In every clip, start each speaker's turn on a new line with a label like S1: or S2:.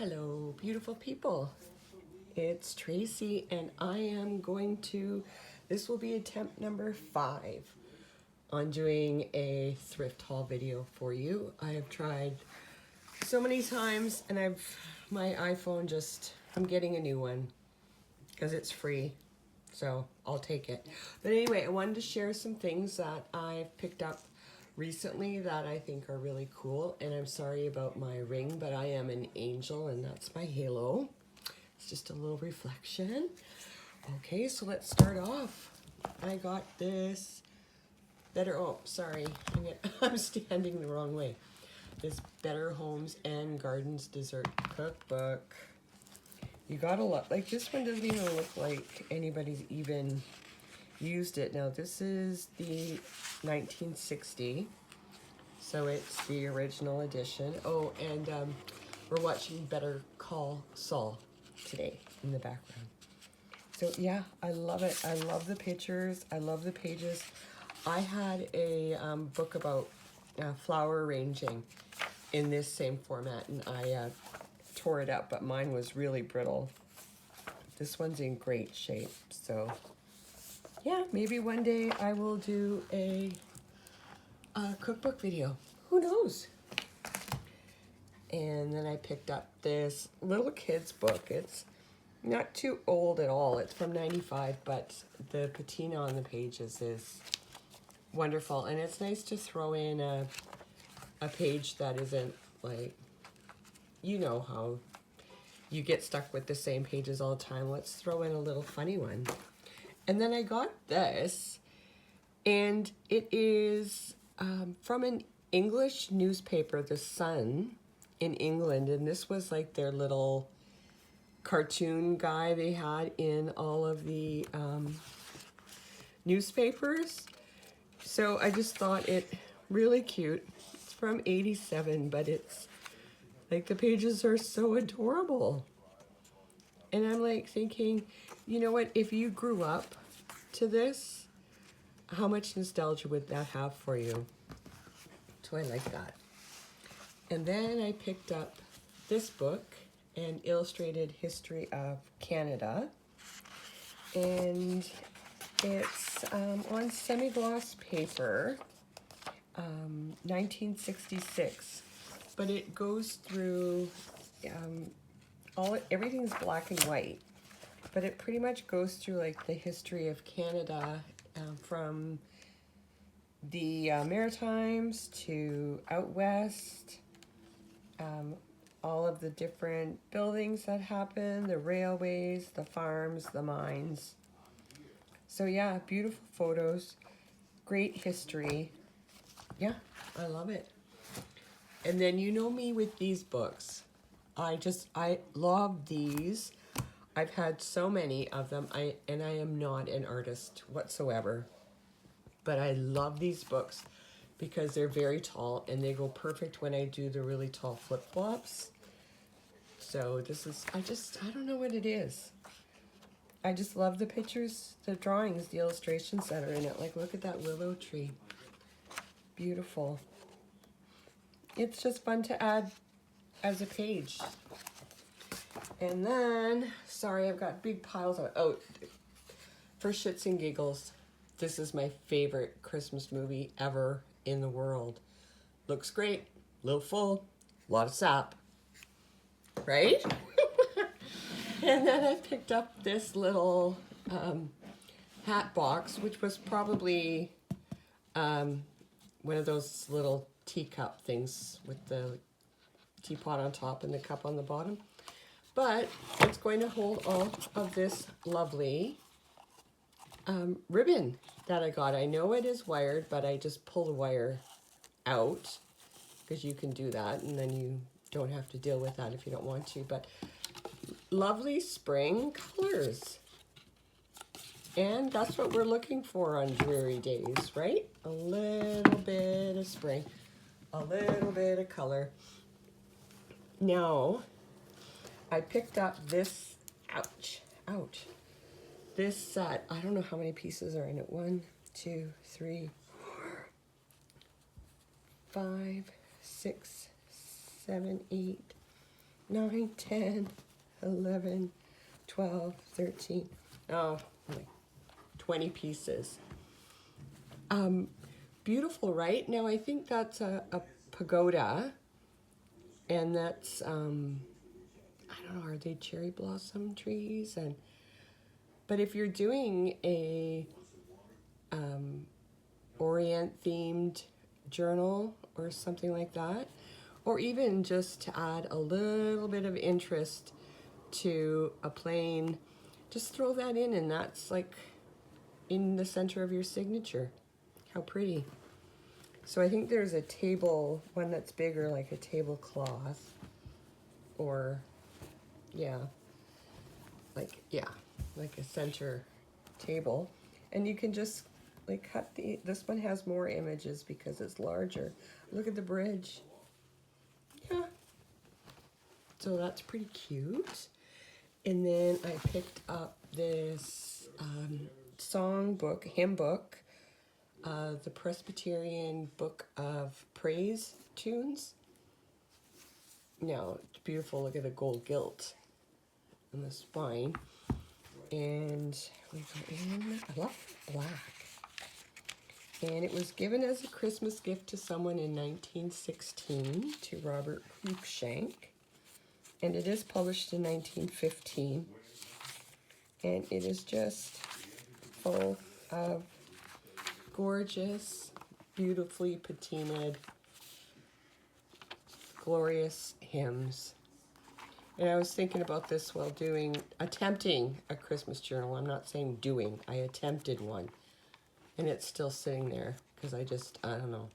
S1: Hello, beautiful people. It's Tracy, and I am this will be attempt number 5 on doing a thrift haul video for you. I have tried so many times, and my iPhone I'm getting a new one because it's free, so I'll take it. But anyway, I wanted to share some things that I've picked up recently that I think are really cool. And I'm sorry about my ring, but I am an angel, and that's my halo. It's just a little reflection. Okay, so let's start off. I got this I'm standing the wrong way. This Better Homes and Gardens dessert cookbook. You got a lot. Like, this one doesn't even look like anybody's even used it. Now, this is the 1960, so it's the original edition. Oh, and we're watching Better Call Saul today in the background. So yeah, I love it. I love the pictures. I love the pages. I had a book about flower arranging in this same format, and I tore it up, but mine was really brittle. This one's in great shape, so yeah, maybe one day I will do a cookbook video. Who knows? And then I picked up this little kid's book. It's not too old at all. It's from '95, but the patina on the pages is wonderful. And it's nice to throw in a page that isn't like, you know how you get stuck with the same pages all the time. Let's throw in a little funny one. And then I got this, and it is from an English newspaper, The Sun, in England. And this was like their little cartoon guy they had in all of the newspapers. So I just thought it really cute. It's from '87, but it's like the pages are so adorable. And I'm like thinking, you know what, if you grew up to this, how much nostalgia would that have for you? So I like that. And then I picked up this book, An Illustrated History of Canada. And it's on semi-gloss paper, 1966. But it goes through, everything's black and white. But it pretty much goes through like the history of Canada, from the Maritimes to out west, all of the different buildings that happen, the railways, the farms, the mines. So yeah, beautiful photos, great history. Yeah, I love it. And then you know me with these books. I love these. I've had so many of them, and I am not an artist whatsoever, but I love these books because they're very tall, and they go perfect when I do the really tall flip-flops. So this is, I don't know what it is. I just love the pictures, the drawings, the illustrations that are in it. Like, look at that willow tree. Beautiful. It's just fun to add as a page. And then, sorry, I've got big piles of, oh, for shits and giggles, this is my favorite Christmas movie ever in the world. Looks great, a little full, a lot of sap, right? And then I picked up this little hat box, which was probably one of those little teacup things with the teapot on top and the cup on the bottom. But it's going to hold all of this lovely ribbon that I got. I know it is wired, but I just pull the wire out because you can do that, and then you don't have to deal with that if you don't want to. But lovely spring colors. And that's what we're looking for on dreary days, right? A little bit of spring, a little bit of color. Now, I picked up this, ouch, this set. I don't know how many pieces are in it. 1, 2, 3, 4, 5, 6, 7, 8, 9, 10, 11, 12, 13. Oh, like 20 pieces. Beautiful, right? Now I think that's a pagoda, and that's, I don't know, are they cherry blossom trees? But if you're doing a Orient themed journal or something like that, or even just to add a little bit of interest to a plane, just throw that in, and that's like in the center of your signature. How pretty. So I think there's a table, one that's bigger, like a tablecloth, or like a center table, and you can just like cut this one has more images because it's larger. Look at the bridge. Yeah, so that's pretty cute. And then I picked up this song book, hymn book, the Presbyterian Book of Praise Tunes. Now, it's beautiful. Look at the gold gilt on the spine. And we go in, I love black. And it was given as a Christmas gift to someone in 1916, to Robert Cruikshank. And it is published in 1915. And it is just full of gorgeous, beautifully patinaed, glorious hymns. And I was thinking about this while attempting a Christmas journal. I'm not saying doing, I attempted one. And it's still sitting there because I don't know.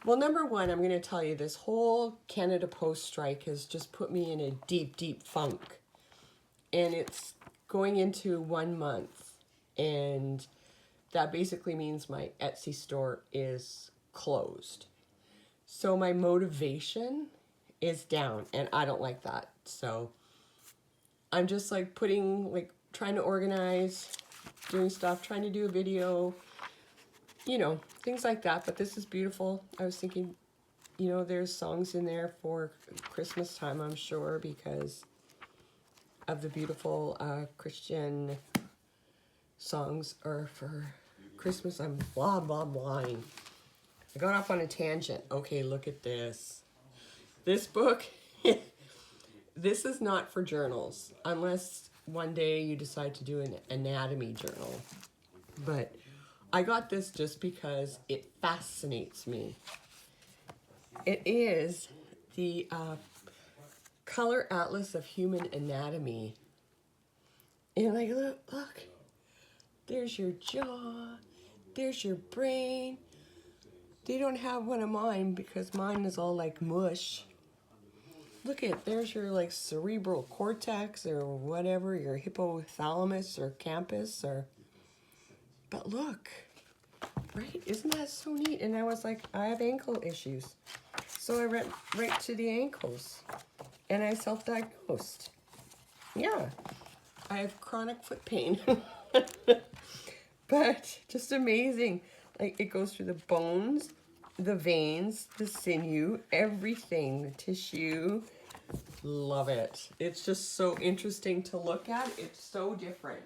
S1: Well, number one, I'm going to tell you, this whole Canada Post strike has just put me in a deep, deep funk. And it's going into 1 month. And that basically means my Etsy store is closed. So my motivation is down, and I don't like that. So I'm just like trying to organize, doing stuff, trying to do a video, things like that. But this is beautiful. I was thinking, there's songs in there for Christmas time, I'm sure, because of the beautiful Christian songs are for Christmas. I'm blah, blah, blahing. I got off on a tangent. Okay, look at this. This book, this is not for journals, unless one day you decide to do an anatomy journal. But I got this just because it fascinates me. It is the Color Atlas of Human Anatomy. And like, look, there's your jaw, there's your brain. They don't have one of mine because mine is all like mush. Look there's your like cerebral cortex or whatever, your hypothalamus or campus but look, right? Isn't that so neat? And I was like, I have ankle issues. So I went right to the ankles and I self-diagnosed. Yeah, I have chronic foot pain. But just amazing. Like it goes through the bones, the veins, the sinew, everything, the tissue. Love it. It's just so interesting to look at. It's so different.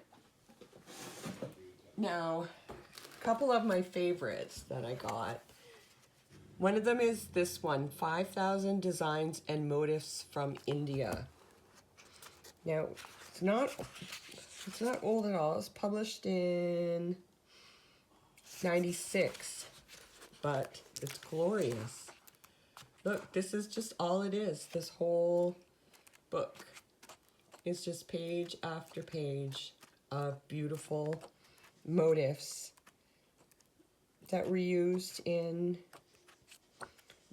S1: Now, a couple of my favorites that I got. One of them is this one, 5,000 Designs and Motifs from India. Now, it's not old at all. It's published in 96, but it's glorious. Look, this is just all it is. This whole book is just page after page of beautiful motifs that were used in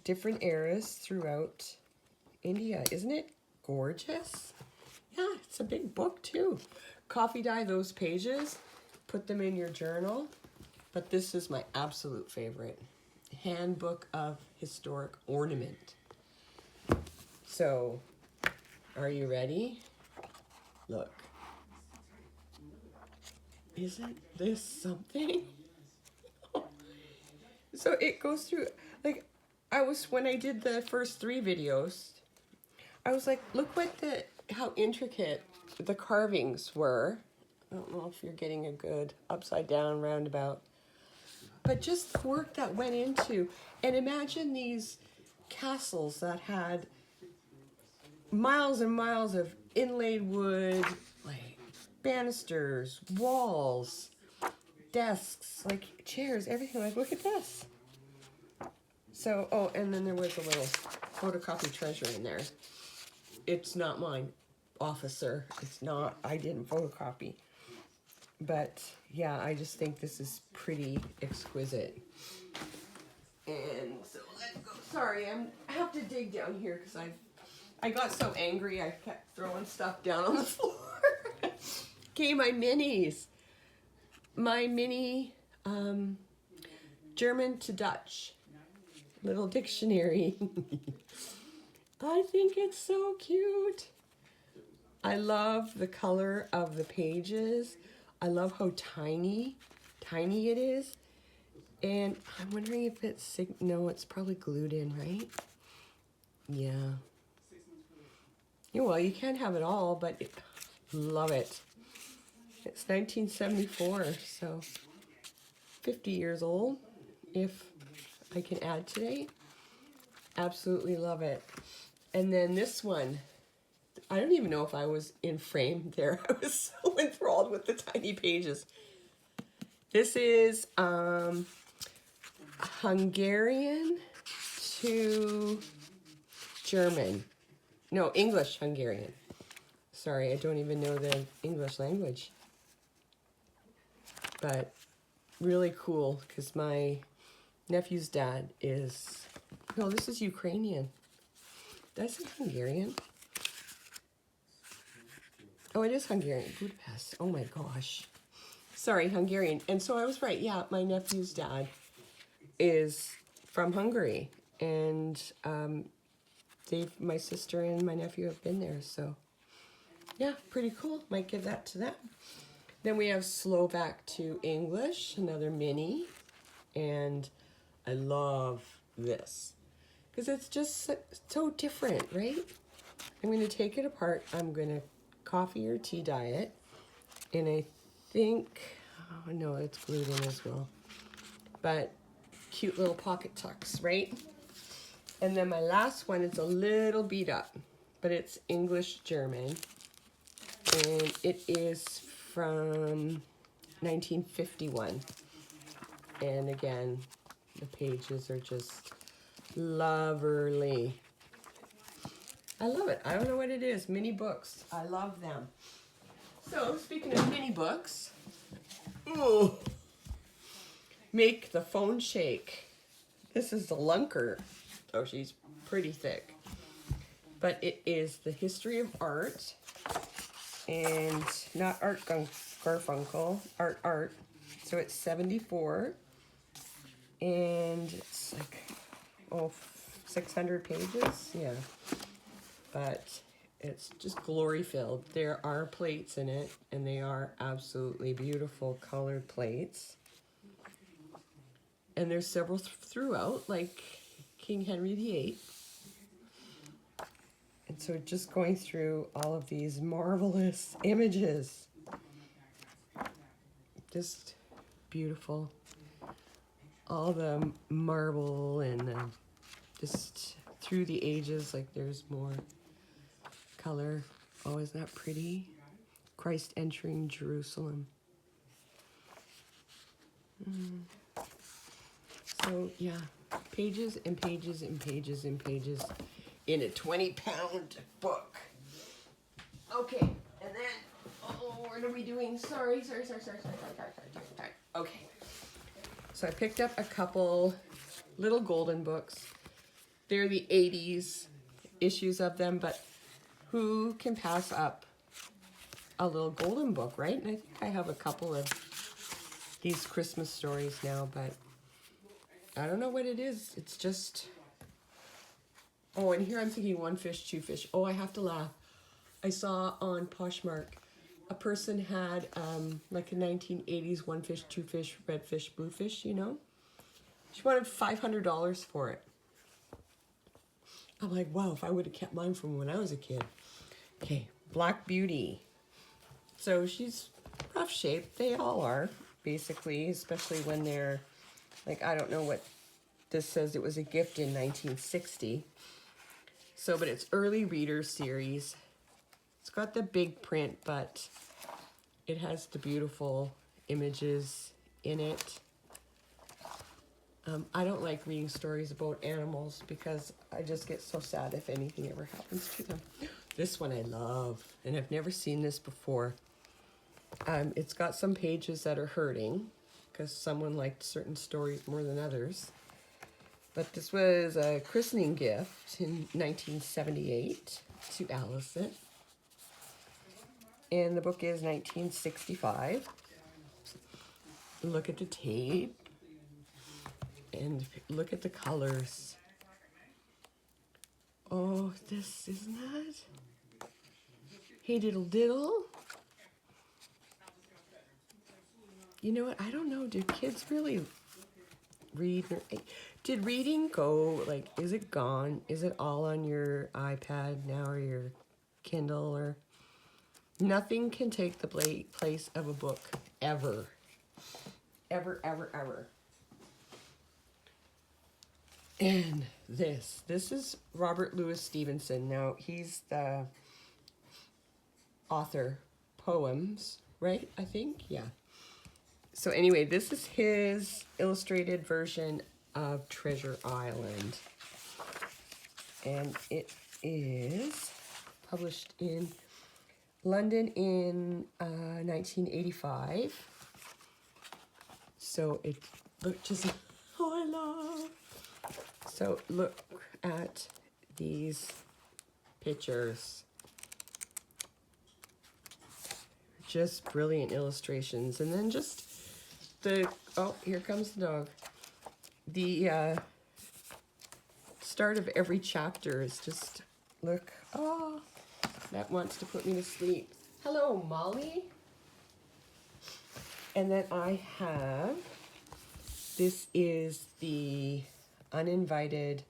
S1: different eras throughout India. Isn't it gorgeous? Yeah, it's a big book too. Coffee dye those pages, put them in your journal. But this is my absolute favorite. Handbook of Historic Ornament. So, are you ready? Look. Isn't this something? So it goes through, like, when I did the first 3 videos, I was like, look how intricate the carvings were. I don't know if you're getting a good upside down roundabout, but just the work that went into, and imagine these castles that had miles and miles of inlaid wood, like banisters, walls, desks, like chairs, everything. Like, look at this. So, oh, and then there was a little photocopy treasure in there. It's not mine, officer. It's not. I didn't photocopy. But yeah, I just think this is pretty exquisite. And so let's go. Sorry, I have to dig down here because I got so angry I kept throwing stuff down on the floor. Okay, my minis. My mini German to Dutch little dictionary. I think it's so cute. I love the color of the pages. I love how tiny it is. And I'm wondering if it's, no, it's probably glued in, right? Yeah. Yeah, well, you can't have it all, but love it. It's 1974, so 50 years old, if I can add today. Absolutely love it. And then this one, I don't even know if I was in frame there. I was so enthralled with the tiny pages. This is Hungarian to German. No, English Hungarian. Sorry, I don't even know the English language. But really cool because my nephew's dad is, no, this is Ukrainian. Did I say Hungarian? Oh, it is Hungarian. Budapest. Oh my gosh. Sorry, Hungarian. And so I was right. Yeah, my nephew's dad is from Hungary. And my sister and my nephew have been there. So yeah, pretty cool. Might give that to them. Then we have Slovak to English, another mini. And I love this because it's just so different, right? I'm going to take it apart. I'm going to coffee or tea dye it. And I think, oh no, it's glued in as well. But cute little pocket tucks, right? And then my last one is a little beat up, but it's English German. And it is from 1951. And again, the pages are just lovely. I love it. I don't know what it is. Mini books. I love them. So, speaking of mini books, ooh, Make the Phone Shake. This is the Lunker. Oh, she's pretty thick. But it is the history of art. And not Art Garfunkel, art. So it's 74. And it's like, 600 pages? Yeah. But it's just glory filled. There are plates in it, and they are absolutely beautiful colored plates. And there's several throughout, like King Henry VIII. And so just going through all of these marvelous images. Just beautiful. All the marble and just through the ages, like there's more color. Oh, isn't that pretty? Christ entering Jerusalem. So yeah, pages and pages and pages and pages in a 20-pound book. Okay, and then, what are we doing? Sorry. Okay, so I picked up a couple little golden books. They're the 80s issues of them, but who can pass up a little golden book, right? And I think I have a couple of these Christmas stories now, but I don't know what it is. It's just, oh, and here I'm thinking one fish, two fish. Oh, I have to laugh. I saw on Poshmark, a person had like a 1980s one fish, two fish, red fish, blue fish, you know? She wanted $500 for it. I'm like, wow, if I would have kept mine from when I was a kid. Okay, Black Beauty. So she's rough shape. They all are, basically, especially when they're, like, I don't know what this says. It was a gift in 1960. So, but it's early reader series. It's got the big print, but it has the beautiful images in it. I don't like reading stories about animals because I just get so sad if anything ever happens to them. This one I love, and I've never seen this before. It's got some pages that are hurting because someone liked certain stories more than others. But this was a christening gift in 1978 to Allison. And the book is 1965. Look at the tape. And look at the colors. Oh, this, isn't that? Hey, diddle diddle. You know what? I don't know. Do kids really read? Did reading go, like, is it gone? Is it all on your iPad now or your Kindle? Or nothing can take the place of a book, ever. Ever, ever, ever. And this is Robert Louis Stevenson. Now, he's the author, poems, right? I think, yeah. So anyway, this is his illustrated version of Treasure Island. And it is published in London in 1985. So it looked just, oh, I love. So look at these pictures. Just brilliant illustrations. And then just the, oh, here comes the dog. The start of every chapter is just, look, oh, that wants to put me to sleep. Hello, Molly. And then I have, this is the Uninvited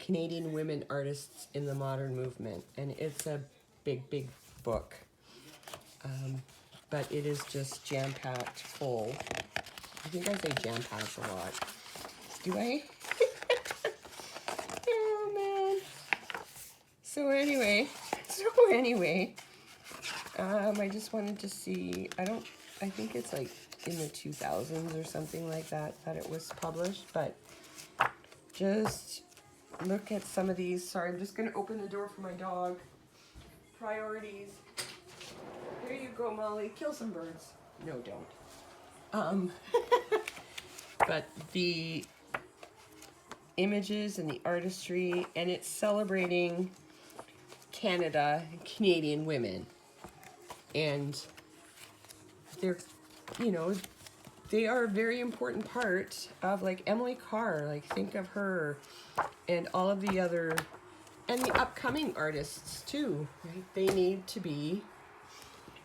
S1: Canadian Women Artists in the Modern Movement. And it's a big, big book. But it is just jam-packed full. I think I say jam-packed a lot. Do I? Oh, man. So anyway, I just wanted to see, I think it's like in the 2000s or something like that it was published, but just look at some of these. Sorry, I'm just going to open the door for my dog. Priorities. Here you go, Molly. Kill some birds. No, don't. But the images and the artistry, and it's celebrating Canada, Canadian women. And they're, you know, they are a very important part of, like, Emily Carr. Like, think of her and all of the other, and the upcoming artists too, right? They need to be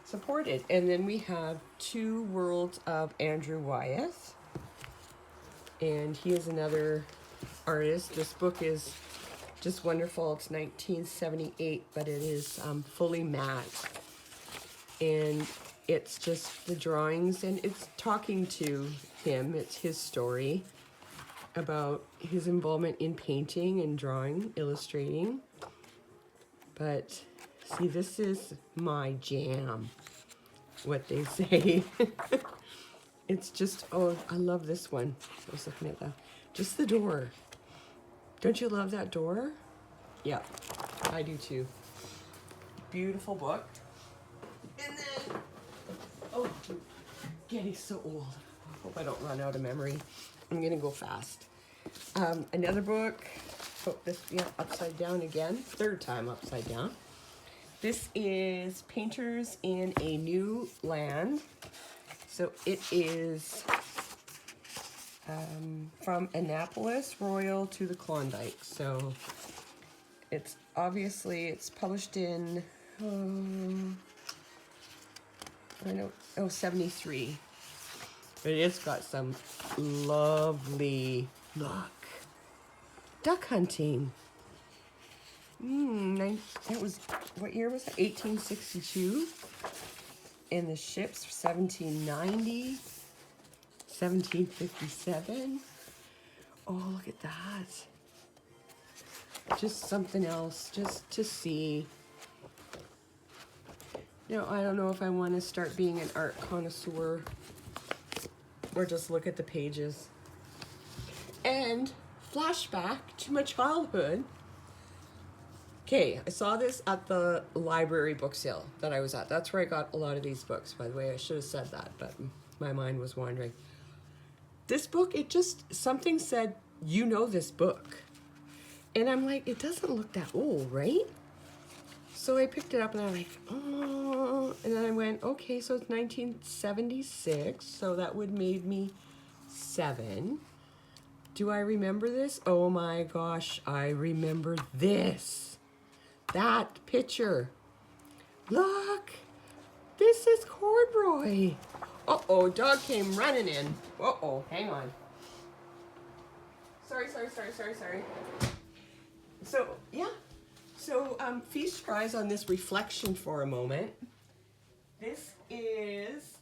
S1: supported. And then we have Two Worlds of Andrew Wyeth, and he is another artist. This book is just wonderful. It's 1978, but it is fully matte, and it's just the drawings, and it's talking to him. It's his story about his involvement in painting and drawing, illustrating. But see, this is my jam, what they say. It's just, oh, I love this one. I was looking at that. Just the door. Don't you love that door? Yeah, I do too. Beautiful book. And then, oh, getting so old. I hope I don't run out of memory. I'm gonna go fast. Another book. Oh, this, yeah, upside down again. Third time upside down. This is Painters in a New Land. So it is from Annapolis Royal to the Klondike. So it's obviously, it's published in, I know, 73. But it's got some lovely, look, duck hunting. That was, what year was it? 1862. And the ships, 1790, 1757. Oh, look at that. Just something else, just to see. Now, I don't know if I want to start being an art connoisseur or just look at the pages. And flashback to my childhood. Okay, I saw this at the library book sale that I was at. That's where I got a lot of these books, by the way. I should have said that, but my mind was wandering. This book, it just, something said, you know this book. And I'm like, it doesn't look that old, right? So I picked it up and I'm like, oh, and then I went, okay, so it's 1976, so that would made me 7. Do I remember this? Oh my gosh, I remember this. That picture. Look, this is Corduroy. Uh-oh, dog came running in. Uh-oh, hang on. Sorry. So, yeah. So, feast your eyes on this reflection for a moment. This is,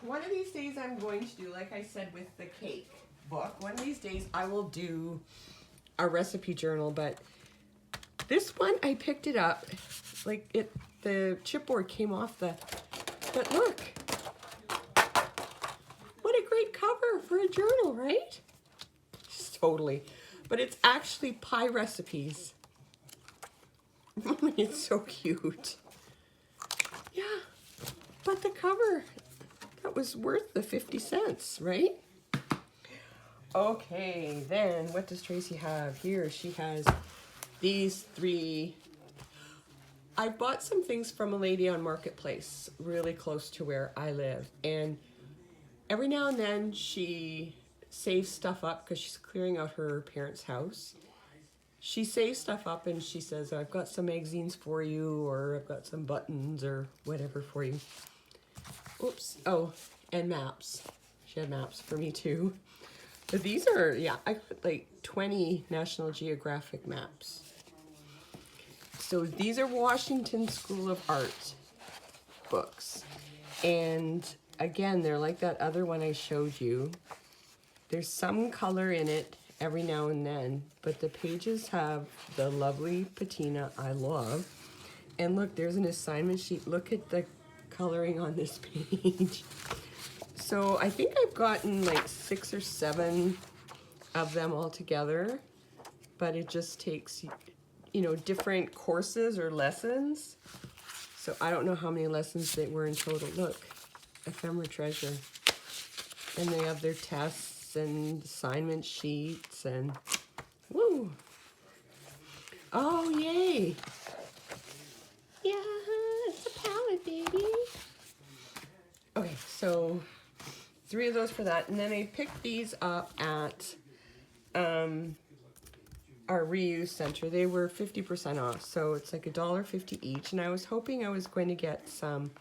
S1: one of these days I'm going to do, like I said with the cake book, one of these days I will do a recipe journal, but this one I picked it up, like the chipboard came off but look, what a great cover for a journal, right? Just totally. But it's actually pie recipes. It's so cute. Yeah, but the cover, that was worth the 50 cents, right? Okay, then what does Tracy have here? She has these 3. I bought some things from a lady on Marketplace really close to where I live, and every now and then she saves stuff up because she's clearing out her parents' house. She saves stuff up and she says, I've got some magazines for you, or I've got some buttons or whatever for you. Oops. Oh, and maps. She had maps for me too. But these are, yeah, I got like 20 National Geographic maps. So these are Washington School of Art books. And again, they're like that other one I showed you. There's some color in it every now and then, but the pages have the lovely patina I love. And look, there's an assignment sheet. Look at the coloring on this page. So I think I've gotten like 6 or 7 of them all together, but it just takes, you know, different courses or lessons. So I don't know how many lessons they were in total. Look, ephemera treasure. And they have their tests and assignment sheets and woo. Oh, yay. Yeah, it's a palette, baby. Okay, so 3 of those for that. And then I picked these up at our reuse center. They were 50% off, so it's like $1.50 each. And I was hoping I was going to get some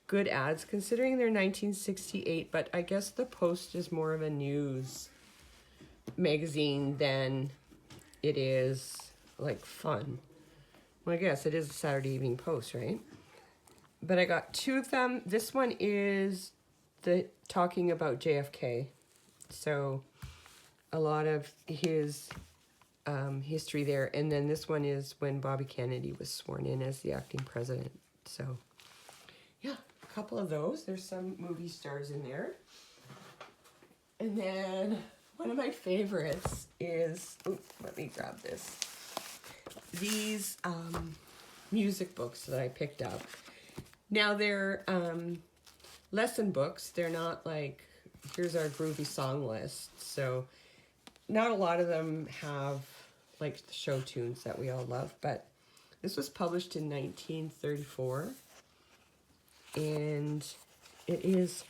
S1: good ads, considering they're 1968, but I guess the Post is more of a news magazine than it is like fun. Well, I guess it is a Saturday Evening Post, right? But I got 2 of them. This one is talking about JFK. So a lot of his history there. And then this one is when Bobby Kennedy was sworn in as the acting president. So yeah, a couple of those. There's some movie stars in there. And then one of my favorites is, let me grab this. These music books that I picked up. Now they're lesson books. They're not like, here's our groovy song list. So not a lot of them have like the show tunes that we all love, but this was published in 1934. And it is,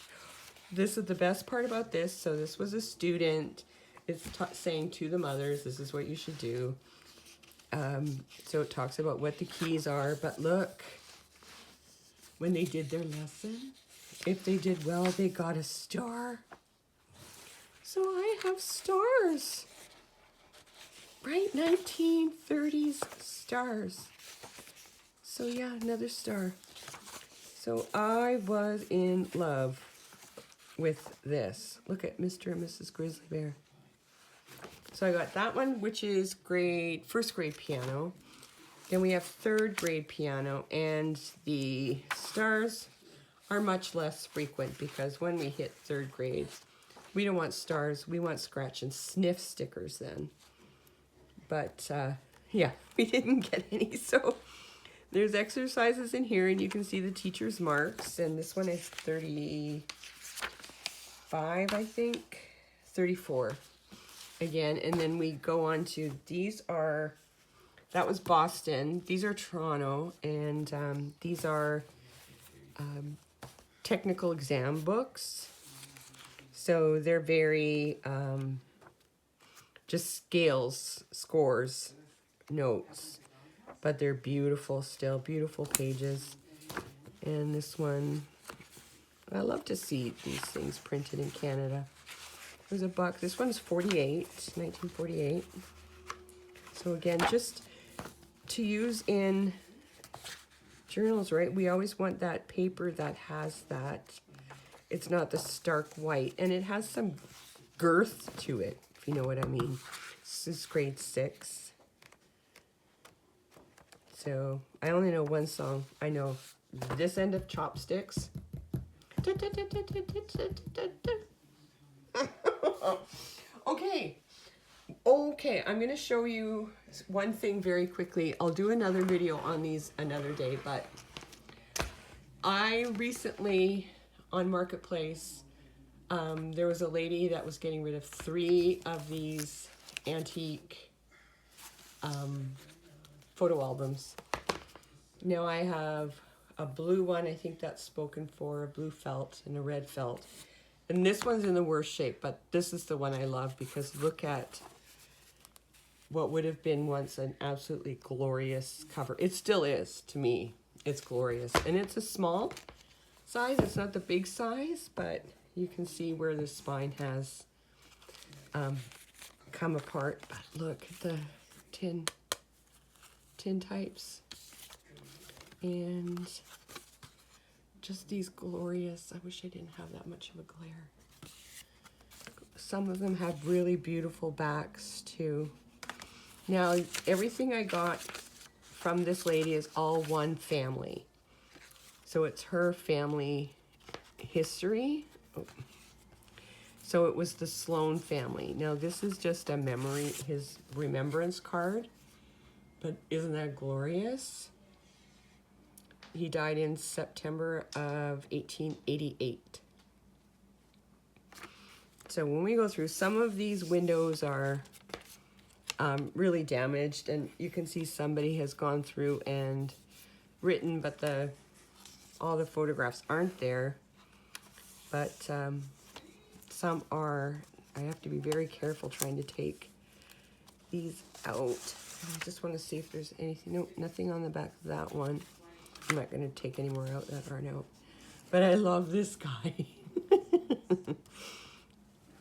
S1: this is the best part about this. So this was a student. It's saying to the mothers, this is what you should do. So it talks about what the keys are, but look, when they did their lesson, if they did well, they got a star. So I have stars. Right? 1930s stars. So yeah, another star. So I was in love with this. Look at Mr. and Mrs. Grizzly Bear. So I got that one, which is first grade piano. Then we have third grade piano, and the stars are much less frequent because when we hit third grade, we don't want stars, we want scratch and sniff stickers then. But yeah, we didn't get any. So there's exercises in here, and you can see the teacher's marks. And this one is 35, I think, 34 again. And then we go on to, that was Boston. These are Toronto, and these are technical exam books. So they're very just scales, scores, notes, but they're beautiful still, beautiful pages. And this one, I love to see these things printed in Canada. There's a buck. This one's 1948. So again, just to use in journals, right? We always want that paper that has that. It's not the stark white, and it has some girth to it, if you know what I mean. This is grade 6. So I only know one song. I know this end of Chopsticks. Okay, I'm going to show you one thing very quickly. I'll do another video on these another day, but I recently, on Marketplace, there was a lady that was getting rid of 3 of these antique photo albums. Now I have a blue one, I think that's spoken for, a blue felt and a red felt. And this one's in the worst shape, but this is the one I love because look at what would have been once an absolutely glorious cover. It still is, to me. It's glorious. And it's a small size. It's not the big size, but you can see where the spine has come apart. But look at the tin types. And just these glorious, I wish I didn't have that much of a glare. Some of them have really beautiful backs too. Now, everything I got from this lady is all one family. So it's her family history. Oh. So it was the Sloan family. Now this is just a memory, his remembrance card. But isn't that glorious? He died in September of 1888. So when we go through, some of these windows are really damaged, and you can see somebody has gone through and written, but all the photographs aren't there. But some are. I have to be very careful trying to take these out. I just want to see if there's anything. Nope, nothing on the back of that one. I'm not going to take any more out that aren't out. But I love this guy.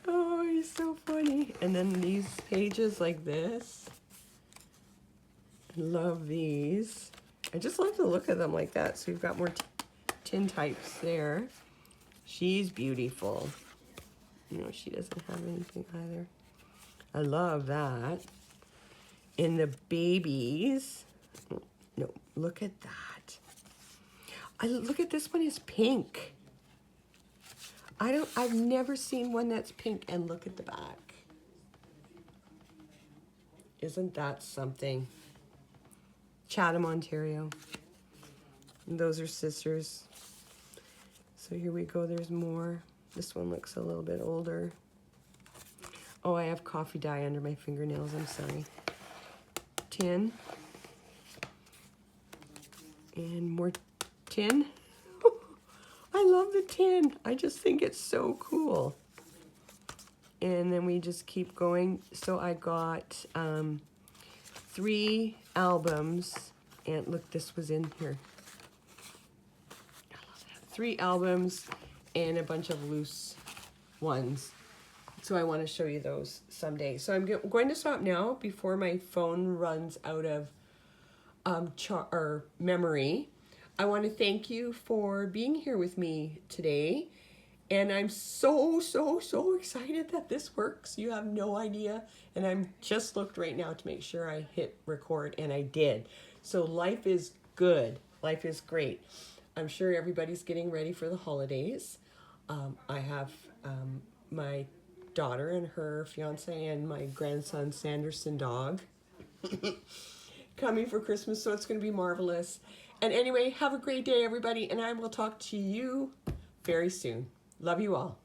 S1: Oh, he's so funny. And then these pages like this. I love these. I just love the look of them like that. So you've got more tin types there. She's beautiful. You know, she doesn't have anything either. I love that. In the babies. No, look at that. Look at this one is pink. I've never seen one that's pink, and look at the back. Isn't that something? Chatham, Ontario. And those are sisters. So here we go, there's more. This one looks a little bit older. Oh, I have coffee dye under my fingernails, I'm sorry. Tin. And more tin. I love the tin. I just think it's so cool. And then we just keep going. So I got 3 albums. And look, this was in here. I love that. 3 albums and a bunch of loose ones. So I want to show you those someday. So I'm going to stop now before my phone runs out of memory. I want to thank you for being here with me today. And I'm so excited that this works. You have no idea. And I'm just looked right now to make sure I hit record, and I did. So life is good. Life is great. I'm sure everybody's getting ready for the holidays. I have my daughter and her fiance and my grandson Sanderson dog coming for Christmas, so it's going to be marvelous. And anyway, have a great day, everybody, and I will talk to you very soon. Love you all.